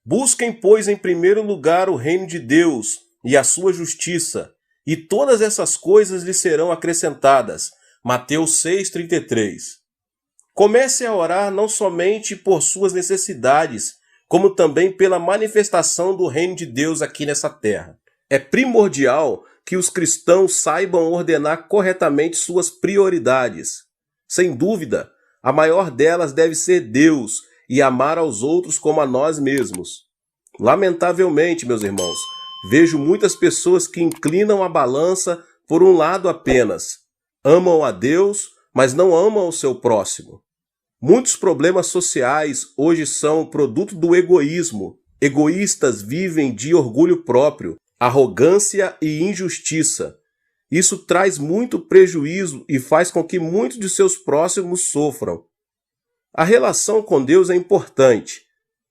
Busquem, pois, em primeiro lugar o reino de Deus e a sua justiça, e todas essas coisas lhe serão acrescentadas. Mateus 6,33. Comece a orar não somente por suas necessidades, como também pela manifestação do reino de Deus aqui nessa terra. É primordial que os cristãos saibam ordenar corretamente suas prioridades. Sem dúvida, a maior delas deve ser Deus e amar aos outros como a nós mesmos. Lamentavelmente, meus irmãos, vejo muitas pessoas que inclinam a balança por um lado apenas. Amam a Deus, mas não amam o seu próximo. Muitos problemas sociais hoje são produto do egoísmo. Egoístas vivem de orgulho próprio, arrogância e injustiça. Isso traz muito prejuízo e faz com que muitos de seus próximos sofram. A relação com Deus é importante.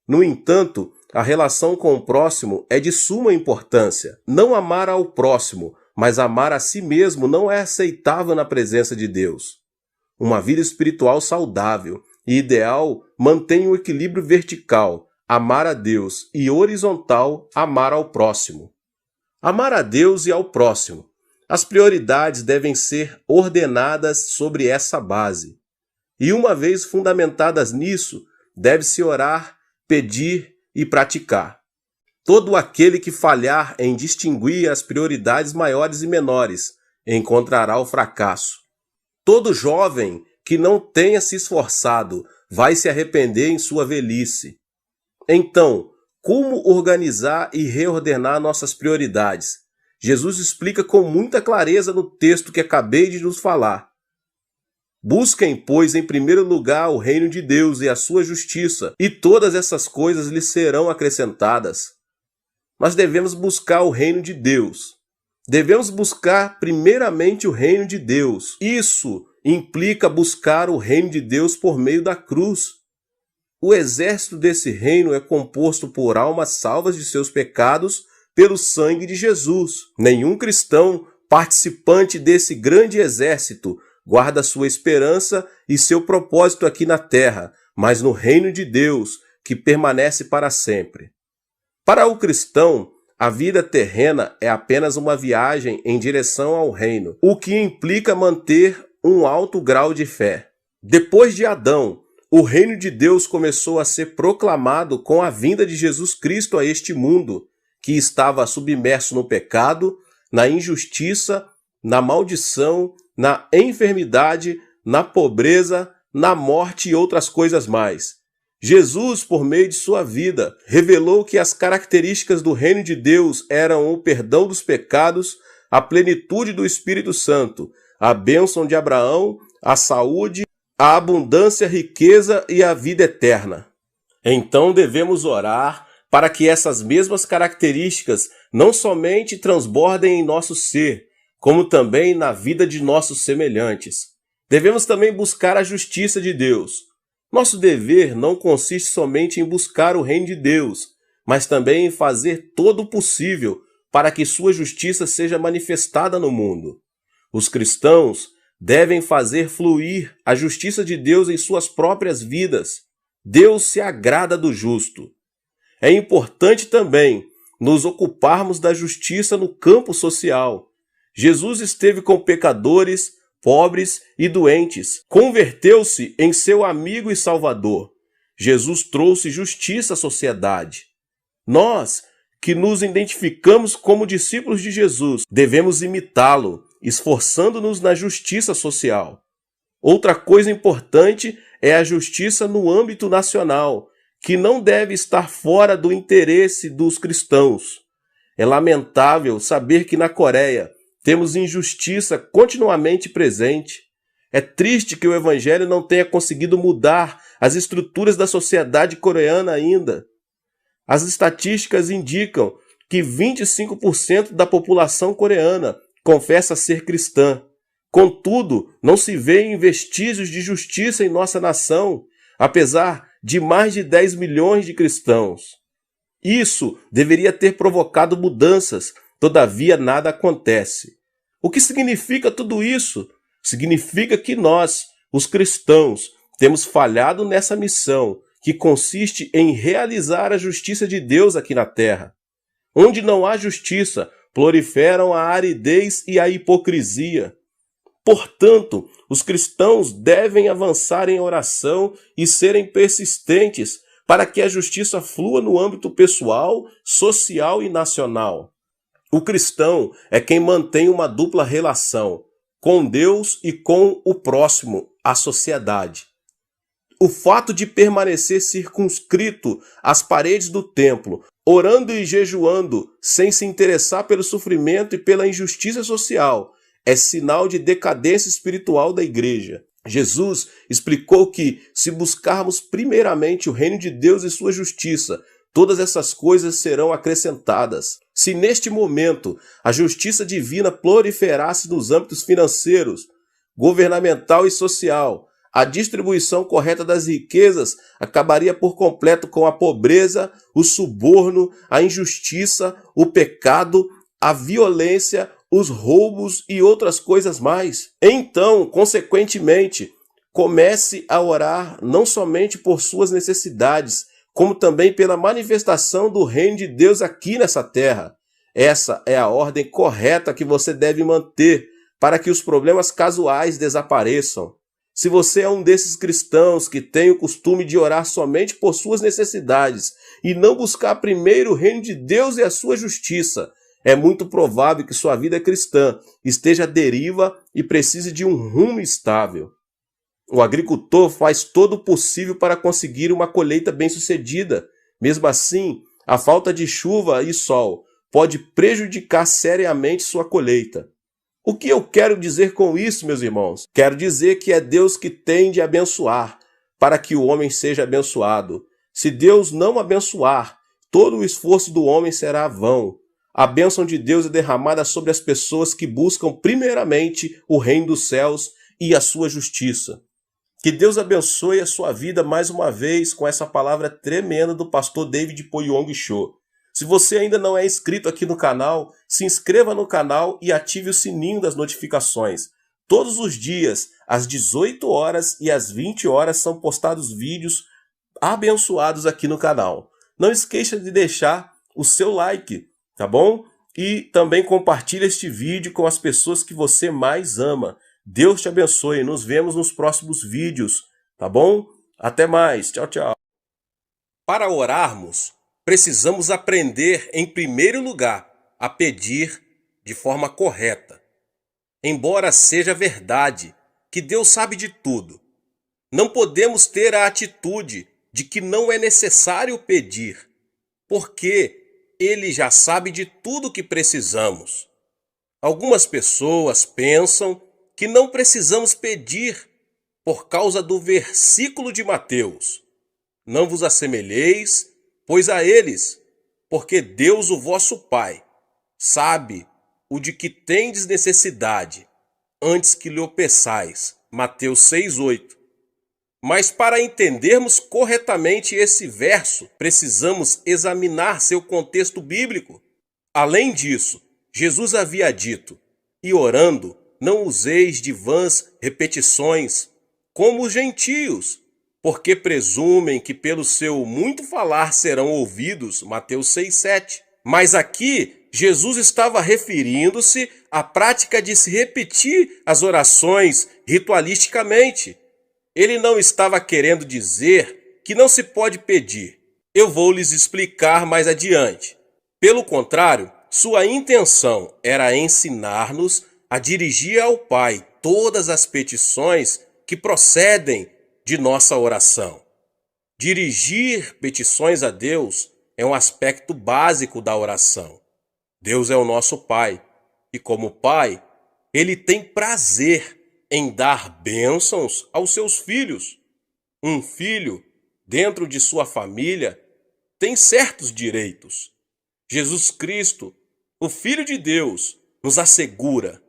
No entanto, a relação com o próximo é de suma importância. Não amar ao próximo, mas amar a si mesmo não é aceitável na presença de Deus. Uma vida espiritual saudável e ideal mantém o equilíbrio vertical, amar a Deus, e horizontal, amar ao próximo. Amar a Deus e ao próximo. As prioridades devem ser ordenadas sobre essa base. E uma vez fundamentadas nisso, deve-se orar, pedir e praticar. Todo aquele que falhar em distinguir as prioridades maiores e menores encontrará o fracasso. Todo jovem que não tenha se esforçado vai se arrepender em sua velhice. Então, como organizar e reordenar nossas prioridades? Jesus explica com muita clareza no texto que acabei de nos falar. Busquem, pois, em primeiro lugar o reino de Deus e a sua justiça, e todas essas coisas lhes serão acrescentadas. Mas devemos buscar o reino de Deus. Devemos buscar primeiramente o reino de Deus. Isso implica buscar o reino de Deus por meio da cruz. O exército desse reino é composto por almas salvas de seus pecados pelo sangue de Jesus. Nenhum cristão participante desse grande exército guarda sua esperança e seu propósito aqui na terra, mas no reino de Deus, que permanece para sempre. Para o cristão, a vida terrena é apenas uma viagem em direção ao reino, o que implica manter um alto grau de fé. Depois de Adão, o reino de Deus começou a ser proclamado com a vinda de Jesus Cristo a este mundo, que estava submerso no pecado, na injustiça, na maldição, na enfermidade, na pobreza, na morte e outras coisas mais. Jesus, por meio de sua vida, revelou que as características do reino de Deus eram o perdão dos pecados, a plenitude do Espírito Santo, a bênção de Abraão, a saúde, a abundância, a riqueza e a vida eterna. Então devemos orar para que essas mesmas características não somente transbordem em nosso ser, como também na vida de nossos semelhantes. Devemos também buscar a justiça de Deus. Nosso dever não consiste somente em buscar o reino de Deus, mas também em fazer todo o possível para que sua justiça seja manifestada no mundo. Os cristãos devem fazer fluir a justiça de Deus em suas próprias vidas. Deus se agrada do justo. É importante também nos ocuparmos da justiça no campo social. Jesus esteve com pecadores, pobres e doentes. Converteu-se em seu amigo e salvador. Jesus trouxe justiça à sociedade. Nós, que nos identificamos como discípulos de Jesus, devemos imitá-lo, esforçando-nos na justiça social. Outra coisa importante é a justiça no âmbito nacional, que não deve estar fora do interesse dos cristãos. É lamentável saber que na Coreia temos injustiça continuamente presente. É triste que o Evangelho não tenha conseguido mudar as estruturas da sociedade coreana ainda. As estatísticas indicam que 25% da população coreana confessa ser cristã. Contudo, não se vêem vestígios de justiça em nossa nação, apesar de mais de 10 milhões de cristãos. Isso deveria ter provocado mudanças, todavia nada acontece. O que significa tudo isso? Significa que nós, os cristãos, temos falhado nessa missão que consiste em realizar a justiça de Deus aqui na terra. Onde não há justiça, proliferam a aridez e a hipocrisia. Portanto, os cristãos devem avançar em oração e serem persistentes para que a justiça flua no âmbito pessoal, social e nacional. O cristão é quem mantém uma dupla relação com Deus e com o próximo, a sociedade. O fato de permanecer circunscrito às paredes do templo, orando e jejuando, sem se interessar pelo sofrimento e pela injustiça social, é sinal de decadência espiritual da igreja. Jesus explicou que, se buscarmos primeiramente o reino de Deus e sua justiça, todas essas coisas serão acrescentadas. Se neste momento a justiça divina proliferasse nos âmbitos financeiros, governamental e social, a distribuição correta das riquezas acabaria por completo com a pobreza, o suborno, a injustiça, o pecado, a violência, os roubos e outras coisas mais. Então, consequentemente, comece a orar não somente por suas necessidades, como também pela manifestação do reino de Deus aqui nessa terra. Essa é a ordem correta que você deve manter para que os problemas casuais desapareçam. Se você é um desses cristãos que tem o costume de orar somente por suas necessidades e não buscar primeiro o reino de Deus e a sua justiça, é muito provável que sua vida cristã esteja à deriva e precise de um rumo estável. O agricultor faz todo o possível para conseguir uma colheita bem-sucedida. Mesmo assim, a falta de chuva e sol pode prejudicar seriamente sua colheita. O que eu quero dizer com isso, meus irmãos? Quero dizer que é Deus que tem de abençoar para que o homem seja abençoado. Se Deus não abençoar, todo o esforço do homem será vão. A bênção de Deus é derramada sobre as pessoas que buscam primeiramente o reino dos céus e a sua justiça. Que Deus abençoe a sua vida mais uma vez com essa palavra tremenda do pastor David Poyong Cho. Se você ainda não é inscrito aqui no canal, se inscreva no canal e ative o sininho das notificações. Todos os dias, às 18 horas e às 20 horas, são postados vídeos abençoados aqui no canal. Não esqueça de deixar o seu like, tá bom? E também compartilhe este vídeo com as pessoas que você mais ama. Deus te abençoe. Nos vemos nos próximos vídeos, tá bom? Até mais. Tchau, tchau. Para orarmos, precisamos aprender, em primeiro lugar, a pedir de forma correta. Embora seja verdade que Deus sabe de tudo, não podemos ter a atitude de que não é necessário pedir, porque Ele já sabe de tudo que precisamos. Algumas pessoas pensam que não precisamos pedir por causa do versículo de Mateus. Não vos assemelheis, pois a eles, porque Deus, o vosso Pai, sabe o de que tendes necessidade, antes que lhe o peçais. Mateus 6:8. Mas para entendermos corretamente esse verso, precisamos examinar seu contexto bíblico. Além disso, Jesus havia dito: e orando, não useis de vãs repetições, como os gentios, porque presumem que pelo seu muito falar serão ouvidos. Mateus 6:7. Mas aqui, Jesus estava referindo-se à prática de se repetir as orações ritualisticamente. Ele não estava querendo dizer que não se pode pedir. Eu vou lhes explicar mais adiante. Pelo contrário, sua intenção era ensinar-nos a dirigir ao Pai todas as petições que procedem de nossa oração. Dirigir petições a Deus é um aspecto básico da oração. Deus é o nosso Pai, e como Pai, Ele tem prazer em dar bênçãos aos seus filhos. Um filho, dentro de sua família, tem certos direitos. Jesus Cristo, o Filho de Deus, nos assegura: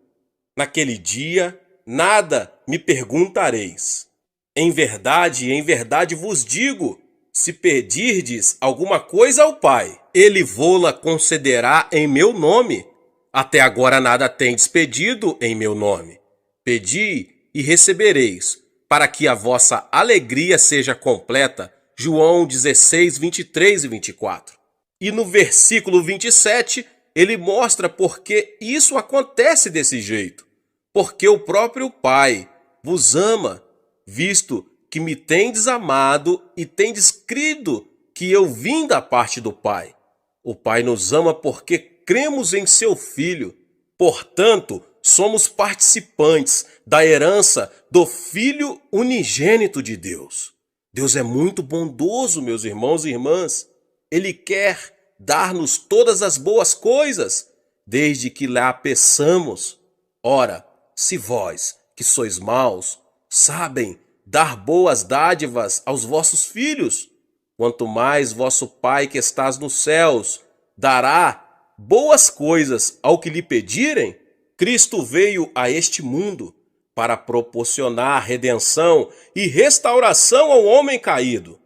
naquele dia, nada me perguntareis. Em verdade vos digo, se pedirdes alguma coisa ao Pai, Ele vô-la concederá em meu nome. Até agora nada tendes pedido em meu nome. Pedi e recebereis, para que a vossa alegria seja completa. João 16, 23 e 24. E no versículo 27, ele mostra por que isso acontece desse jeito. Porque o próprio Pai vos ama, visto que me tendes amado e tendes crido que eu vim da parte do Pai. O Pai nos ama porque cremos em seu Filho. Portanto, somos participantes da herança do Filho unigênito de Deus. Deus é muito bondoso, meus irmãos e irmãs. Ele quer dar-nos todas as boas coisas, desde que lá peçamos. Ora, se vós, que sois maus, sabem dar boas dádivas aos vossos filhos, quanto mais vosso Pai que estás nos céus dará boas coisas ao que lhe pedirem. Cristo veio a este mundo para proporcionar redenção e restauração ao homem caído.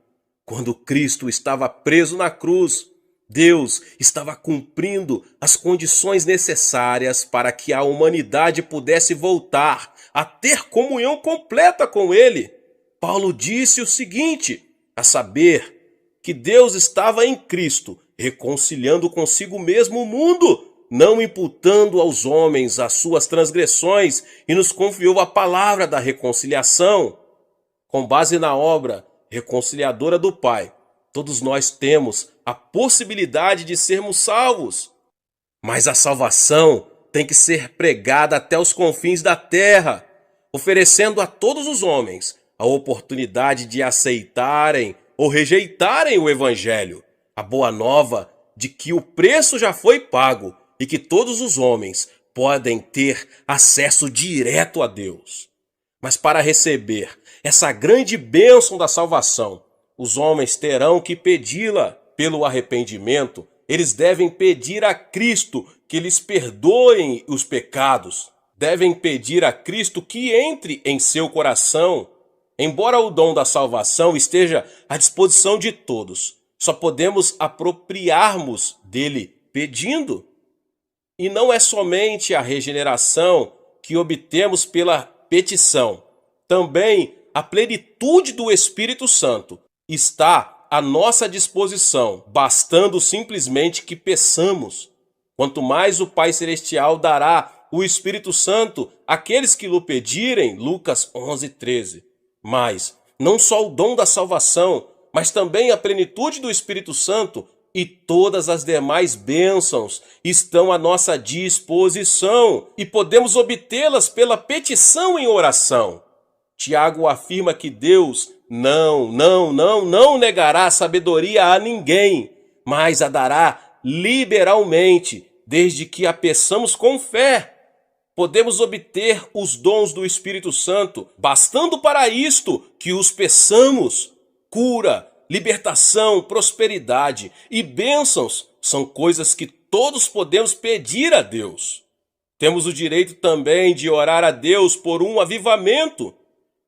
Quando Cristo estava preso na cruz, Deus estava cumprindo as condições necessárias para que a humanidade pudesse voltar a ter comunhão completa com Ele. Paulo disse o seguinte, a saber, que Deus estava em Cristo, reconciliando consigo mesmo o mundo, não imputando aos homens as suas transgressões, e nos confiou a palavra da reconciliação. Com base na obra reconciliadora do Pai, todos nós temos a possibilidade de sermos salvos. Mas a salvação tem que ser pregada até os confins da terra, oferecendo a todos os homens a oportunidade de aceitarem ou rejeitarem o Evangelho, a boa nova de que o preço já foi pago e que todos os homens podem ter acesso direto a Deus. Mas para receber essa grande bênção da salvação, os homens terão que pedi-la pelo arrependimento. Eles devem pedir a Cristo que lhes perdoem os pecados. Devem pedir a Cristo que entre em seu coração. Embora o dom da salvação esteja à disposição de todos, só podemos apropriarmos dele pedindo. E não é somente a regeneração que obtemos pela petição. Também a plenitude do Espírito Santo está à nossa disposição, bastando simplesmente que peçamos. Quanto mais o Pai Celestial dará o Espírito Santo àqueles que lhe pedirem, Lucas 11:13. Mas não só o dom da salvação, mas também a plenitude do Espírito Santo e todas as demais bênçãos estão à nossa disposição e podemos obtê-las pela petição em oração. Tiago afirma que Deus não negará sabedoria a ninguém, mas a dará liberalmente, desde que a peçamos com fé. Podemos obter os dons do Espírito Santo, bastando para isto que os peçamos. Cura, libertação, prosperidade e bênçãos são coisas que todos podemos pedir a Deus. Temos o direito também de orar a Deus por um avivamento.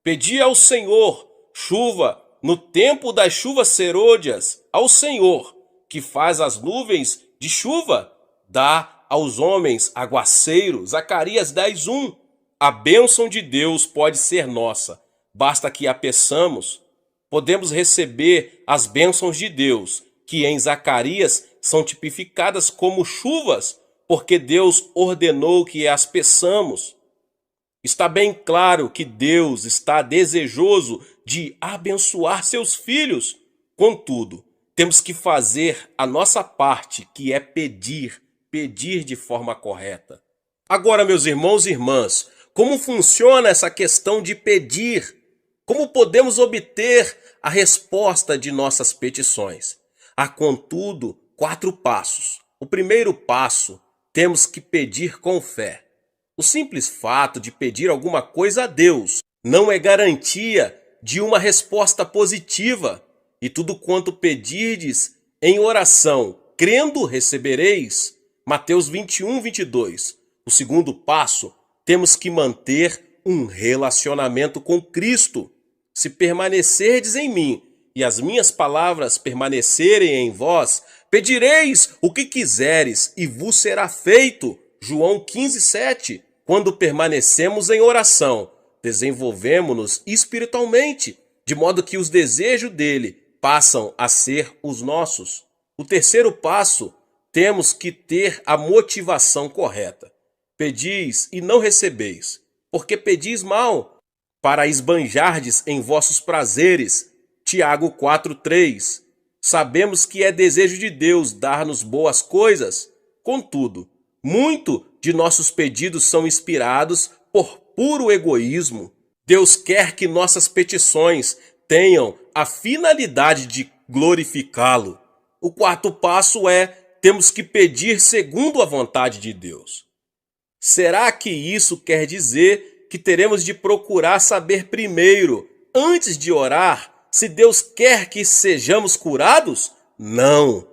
Pedir ao Senhor chuva no tempo das chuvas serôdias, ao Senhor que faz as nuvens de chuva, dá aos homens aguaceiro, Zacarias 10:1. A bênção de Deus pode ser nossa, basta que a peçamos. Podemos receber as bênçãos de Deus, que em Zacarias são tipificadas como chuvas, porque Deus ordenou que as peçamos. Está bem claro que Deus está desejoso de abençoar seus filhos. Contudo, temos que fazer a nossa parte, que é pedir de forma correta. Agora, meus irmãos e irmãs, como funciona essa questão de pedir? Como podemos obter a resposta de nossas petições? Há, contudo, 4 passos. O primeiro passo, temos que pedir com fé. O simples fato de pedir alguma coisa a Deus não é garantia de uma resposta positiva. E tudo quanto pedirdes em oração, crendo, recebereis. Mateus 21:22. O segundo passo, temos que manter um relacionamento com Cristo. Se permanecerdes em mim e as minhas palavras permanecerem em vós, pedireis o que quiseres e vos será feito. João 15:7. Quando permanecemos em oração, desenvolvemos-nos espiritualmente, de modo que os desejos dele passam a ser os nossos. O terceiro passo, temos que ter a motivação correta. Pedis e não recebeis, porque pedis mal, para esbanjardes em vossos prazeres. Tiago 4:3. Sabemos que é desejo de Deus dar-nos boas coisas. Contudo, muito de nossos pedidos são inspirados por puro egoísmo. Deus quer que nossas petições tenham a finalidade de glorificá-lo. O quarto passo é: temos que pedir segundo a vontade de Deus. Será que isso quer dizer que teremos de procurar saber primeiro, antes de orar, se Deus quer que sejamos curados? Não.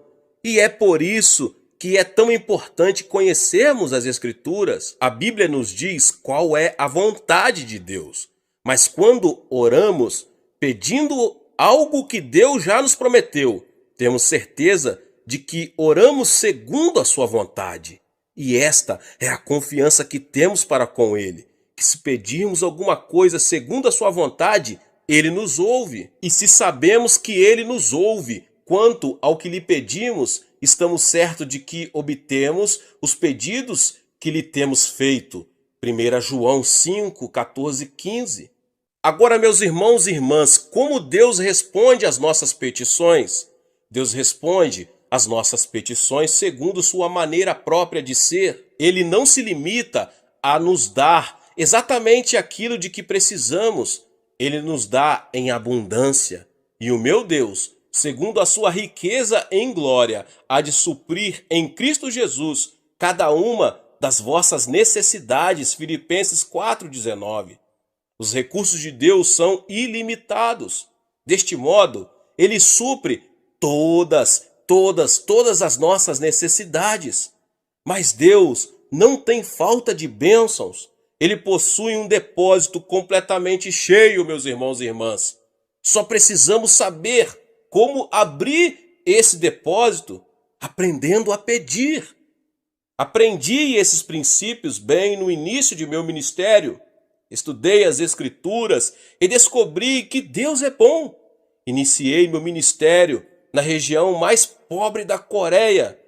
E é por isso que é tão importante conhecermos as Escrituras. A Bíblia nos diz qual é a vontade de Deus. Mas quando oramos, pedindo algo que Deus já nos prometeu, temos certeza de que oramos segundo a sua vontade. E esta é a confiança que temos para com Ele, que se pedirmos alguma coisa segundo a sua vontade, Ele nos ouve. E se sabemos que Ele nos ouve quanto ao que lhe pedimos, estamos certos de que obtemos os pedidos que lhe temos feito. 1 João 5, 14, 15. Agora, meus irmãos e irmãs, como Deus responde às nossas petições? Deus responde às nossas petições segundo sua maneira própria de ser. Ele não se limita a nos dar exatamente aquilo de que precisamos. Ele nos dá em abundância. E o meu Deus, segundo a sua riqueza em glória, há de suprir em Cristo Jesus cada uma das vossas necessidades. Filipenses 4,19. Os recursos de Deus são ilimitados. Deste modo, Ele supre todas as nossas necessidades. Mas Deus não tem falta de bênçãos. Ele possui um depósito completamente cheio, meus irmãos e irmãs. Só precisamos saber como abrir esse depósito, aprendendo a pedir. Aprendi esses princípios bem no início de meu ministério. Estudei as Escrituras e descobri que Deus é bom. Iniciei meu ministério na região mais pobre da Coreia,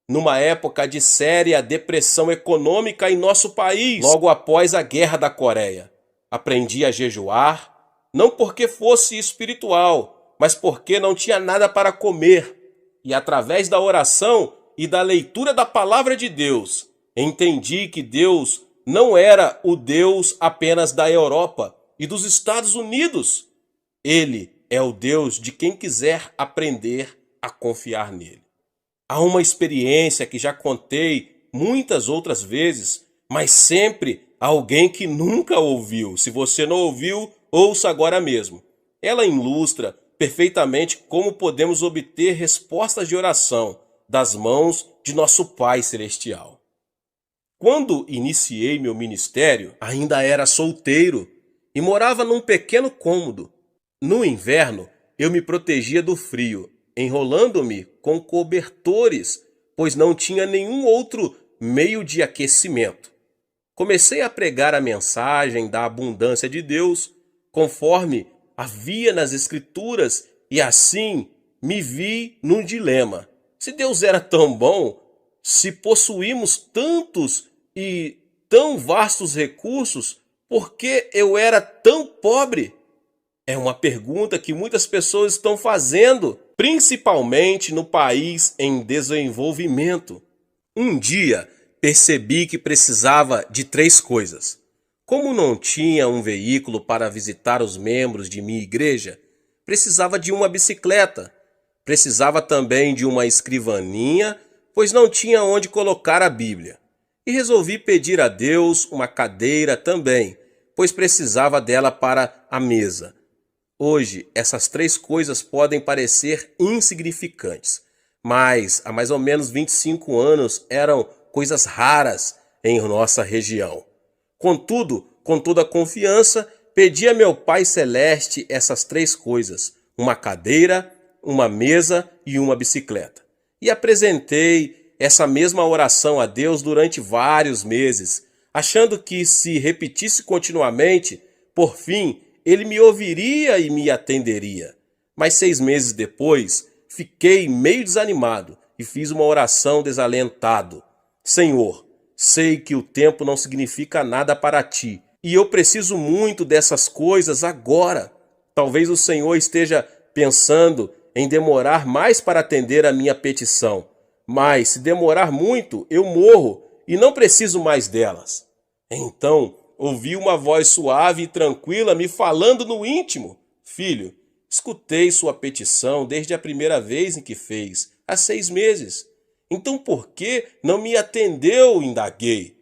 numa época de séria depressão econômica em nosso país, logo após a Guerra da Coreia. Aprendi a jejuar, não porque fosse espiritual, mas porque não tinha nada para comer. E através da oração e da leitura da palavra de Deus, entendi que Deus não era o Deus apenas da Europa e dos Estados Unidos. Ele é o Deus de quem quiser aprender a confiar nele. Há uma experiência que já contei muitas outras vezes, mas sempre há alguém que nunca ouviu. Se você não ouviu, ouça agora mesmo. Ela ilustra perfeitamente como podemos obter respostas de oração das mãos de nosso Pai Celestial. Quando iniciei meu ministério, ainda era solteiro e morava num pequeno cômodo. No inverno, eu me protegia do frio, enrolando-me com cobertores, pois não tinha nenhum outro meio de aquecimento. Comecei a pregar a mensagem da abundância de Deus, conforme havia nas Escrituras, e assim me vi num dilema. Se Deus era tão bom, se possuímos tantos e tão vastos recursos, por que eu era tão pobre? É uma pergunta que muitas pessoas estão fazendo, principalmente no país em desenvolvimento. Um dia percebi que precisava de 3 coisas. Como não tinha um veículo para visitar os membros de minha igreja, precisava de uma bicicleta. Precisava também de uma escrivaninha, pois não tinha onde colocar a Bíblia. E resolvi pedir a Deus uma cadeira também, pois precisava dela para a mesa. Hoje, essas 3 coisas podem parecer insignificantes, mas há mais ou menos 25 anos eram coisas raras em nossa região. Contudo, com toda a confiança, pedi a meu Pai Celeste essas 3 coisas: uma cadeira, uma mesa e uma bicicleta. E apresentei essa mesma oração a Deus durante vários meses, achando que se repetisse continuamente, por fim, Ele me ouviria e me atenderia. Mas 6 meses depois, fiquei meio desanimado e fiz uma oração desalentado. Senhor, sei que o tempo não significa nada para ti e eu preciso muito dessas coisas agora. Talvez o Senhor esteja pensando em demorar mais para atender a minha petição, mas se demorar muito, eu morro e não preciso mais delas. Então, ouvi uma voz suave e tranquila me falando no íntimo: Filho, escutei sua petição desde a primeira vez em que fez, há 6 meses. Então por que não me atendeu? Indaguei.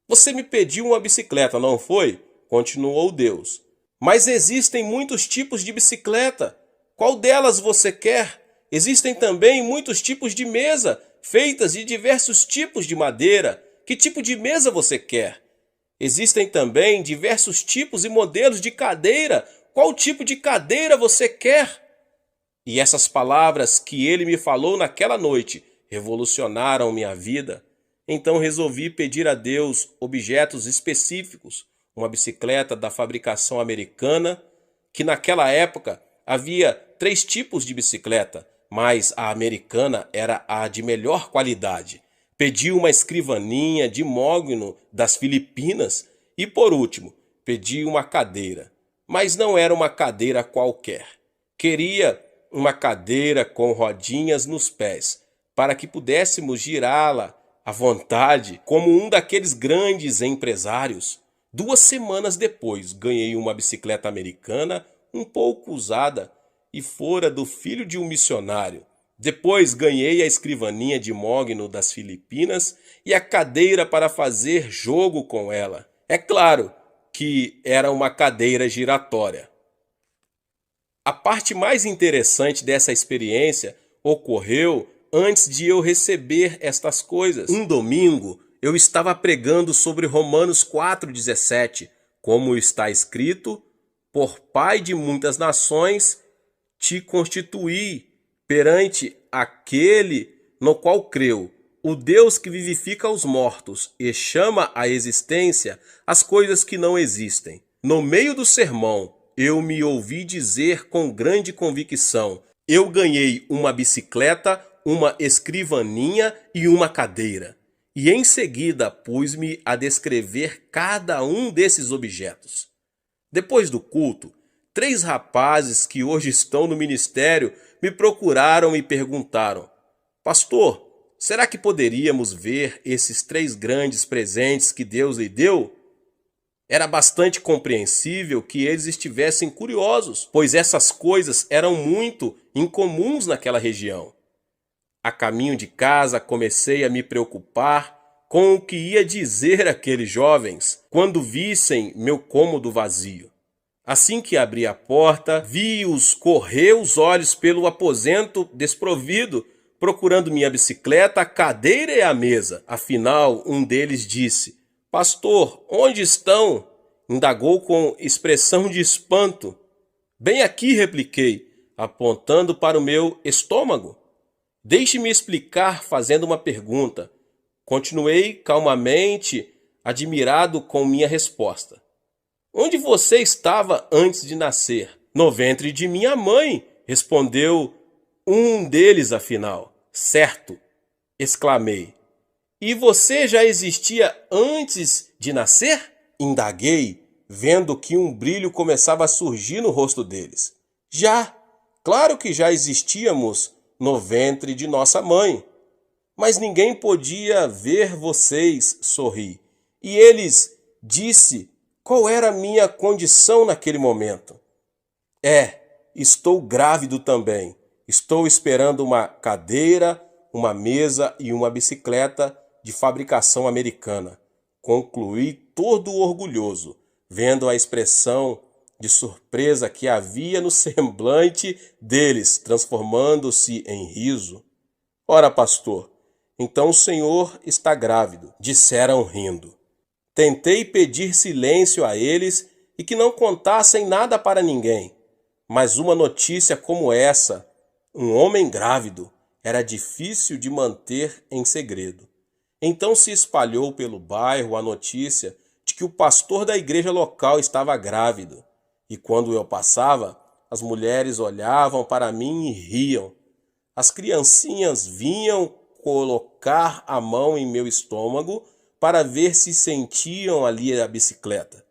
Você me pediu uma bicicleta, não foi? Continuou Deus. Mas existem muitos tipos de bicicleta. Qual delas você quer? Existem também muitos tipos de mesa, feitas de diversos tipos de madeira. Que tipo de mesa você quer? Existem também diversos tipos e modelos de cadeira. Qual tipo de cadeira você quer? E essas palavras que ele me falou naquela noite revolucionaram minha vida. Então resolvi pedir a Deus objetos específicos, uma bicicleta da fabricação americana, que naquela época havia 3 tipos de bicicleta, mas a americana era a de melhor qualidade. Pedi uma escrivaninha de mogno das Filipinas e, por último, pedi uma cadeira. Mas não era uma cadeira qualquer. Queria uma cadeira com rodinhas nos pés, para que pudéssemos girá-la à vontade, como um daqueles grandes empresários. 2 semanas depois, ganhei uma bicicleta americana, um pouco usada, e fora do filho de um missionário. Depois ganhei a escrivaninha de mogno das Filipinas e a cadeira para fazer jogo com ela. É claro que era uma cadeira giratória. A parte mais interessante dessa experiência ocorreu antes de eu receber estas coisas. Um domingo, eu estava pregando sobre Romanos 4,17, como está escrito: por pai de muitas nações te constituí perante aquele no qual creu, o Deus que vivifica os mortos e chama à existência as coisas que não existem. No meio do sermão, eu me ouvi dizer com grande convicção: eu ganhei uma bicicleta, uma escrivaninha e uma cadeira. E em seguida pus-me a descrever cada um desses objetos. Depois do culto, 3 rapazes que hoje estão no ministério me procuraram e perguntaram: Pastor, será que poderíamos ver esses 3 grandes presentes que Deus lhe deu? Era bastante compreensível que eles estivessem curiosos, pois essas coisas eram muito incomuns naquela região. A caminho de casa comecei a me preocupar com o que ia dizer aqueles jovens quando vissem meu cômodo vazio. Assim que abri a porta, vi-os correr os olhos pelo aposento desprovido, procurando minha bicicleta, a cadeira e a mesa. Afinal, um deles disse: Pastor, onde estão? Indagou com expressão de espanto. Bem aqui, repliquei, apontando para o meu estômago. Deixe-me explicar fazendo uma pergunta. Continuei calmamente, admirado com minha resposta. Onde você estava antes de nascer? No ventre de minha mãe, respondeu um deles afinal. Certo, exclamei. E você já existia antes de nascer? Indaguei, vendo que um brilho começava a surgir no rosto deles. Já, claro que já existíamos no ventre de nossa mãe. Mas ninguém podia ver vocês, sorri. E eles disse qual era a minha condição naquele momento. Estou grávido também. Estou esperando uma cadeira, uma mesa e uma bicicleta de fabricação americana. Concluí todo orgulhoso, vendo a expressão de surpresa que havia no semblante deles, transformando-se em riso. Ora, pastor, então o senhor está grávido, disseram rindo. Tentei pedir silêncio a eles e que não contassem nada para ninguém. Mas uma notícia como essa, um homem grávido, era difícil de manter em segredo. Então se espalhou pelo bairro a notícia de que o pastor da igreja local estava grávido. E quando eu passava, As mulheres olhavam para mim e riam. As criancinhas vinham colocar a mão em meu estômago para ver se sentiam ali a bicicleta.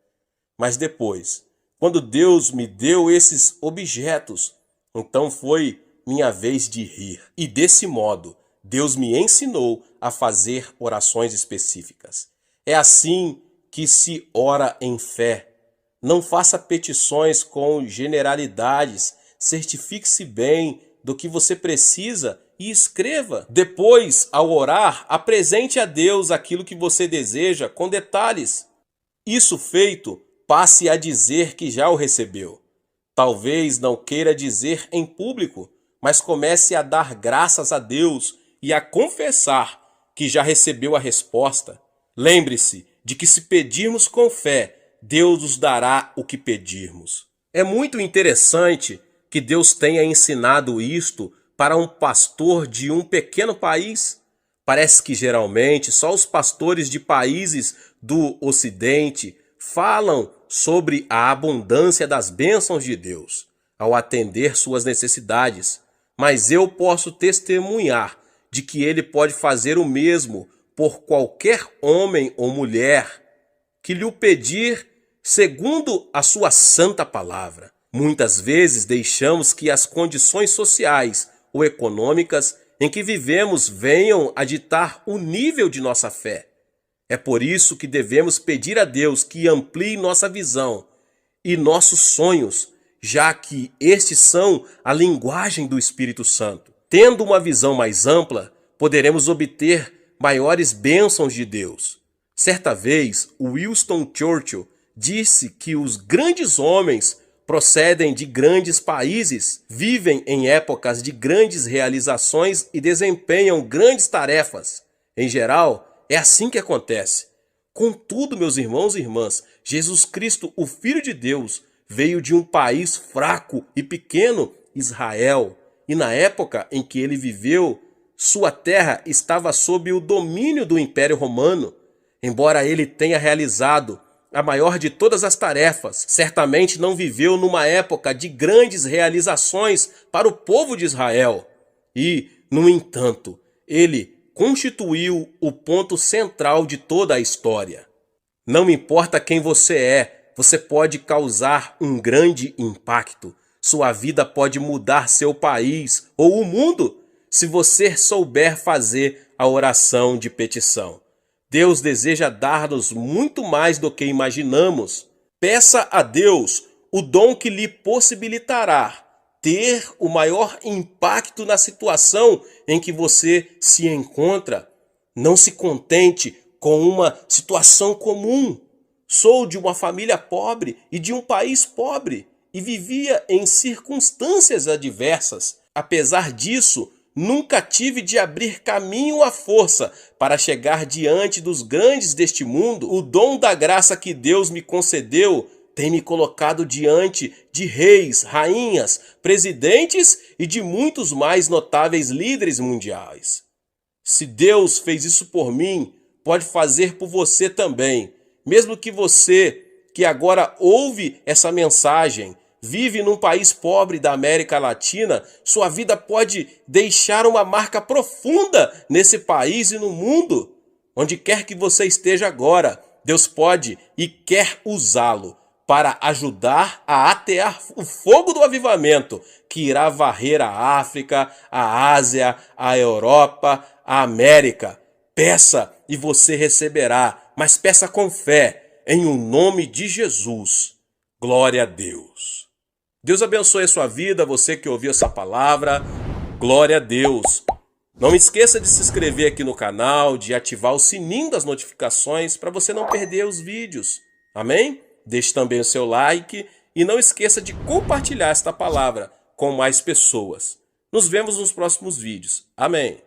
Mas depois, quando Deus me deu esses objetos, então foi minha vez de rir. E desse modo, Deus me ensinou a fazer orações específicas. É assim que se ora em fé. Não faça petições com generalidades. Certifique-se bem do que você precisa e escreva. Depois, ao orar, apresente a Deus aquilo que você deseja com detalhes. Isso feito, passe a dizer que já o recebeu. Talvez não queira dizer em público, mas comece a dar graças a Deus e a confessar que já recebeu a resposta. Lembre-se de que se pedirmos com fé, Deus nos dará o que pedirmos. É muito interessante que Deus tenha ensinado isto para um pastor de um pequeno país. Parece que geralmente só os pastores de países do Ocidente falam sobre a abundância das bênçãos de Deus ao atender suas necessidades. Mas eu posso testemunhar de que Ele pode fazer o mesmo por qualquer homem ou mulher que lhe o pedir segundo a sua santa palavra. Muitas vezes deixamos que as condições sociais ou econômicas em que vivemos venham a ditar o nível de nossa fé. É por isso que devemos pedir a Deus que amplie nossa visão e nossos sonhos, já que estes são a linguagem do Espírito Santo. Tendo uma visão mais ampla, poderemos obter maiores bênçãos de Deus. Certa vez, Winston Churchill disse que os grandes homens procedem de grandes países, vivem em épocas de grandes realizações e desempenham grandes tarefas. Em geral, é assim que acontece. Contudo, meus irmãos e irmãs, Jesus Cristo, o Filho de Deus, veio de um país fraco e pequeno, Israel, e na época em que ele viveu, sua terra estava sob o domínio do Império Romano. Embora ele tenha realizado a maior de todas as tarefas, certamente não viveu numa época de grandes realizações para o povo de Israel. E, no entanto, ele constituiu o ponto central de toda a história. Não importa quem você é, você pode causar um grande impacto. Sua vida pode mudar seu país ou o mundo se você souber fazer a oração de petição. Deus deseja dar-nos muito mais do que imaginamos. Peça a Deus o dom que lhe possibilitará ter o maior impacto na situação em que você se encontra. Não se contente com uma situação comum. Sou de uma família pobre e de um país pobre e vivia em circunstâncias adversas. Apesar disso, nunca tive de abrir caminho à força para chegar diante dos grandes deste mundo. O dom da graça que Deus me concedeu tem me colocado diante de reis, rainhas, presidentes e de muitos mais notáveis líderes mundiais. Se Deus fez isso por mim, pode fazer por você também. Mesmo que você, que agora ouve essa mensagem, vive num país pobre da América Latina, sua vida pode deixar uma marca profunda nesse país e no mundo. Onde quer que você esteja agora, Deus pode e quer usá-lo para ajudar a atear o fogo do avivamento que irá varrer a África, a Ásia, a Europa, a América. Peça e você receberá, mas peça com fé, em o nome de Jesus. Glória a Deus. Deus abençoe a sua vida, você que ouviu essa palavra. Glória a Deus. Não esqueça de se inscrever aqui no canal, de ativar o sininho das notificações para você não perder os vídeos. Amém? Deixe também o seu like e não esqueça de compartilhar esta palavra com mais pessoas. Nos vemos nos próximos vídeos. Amém.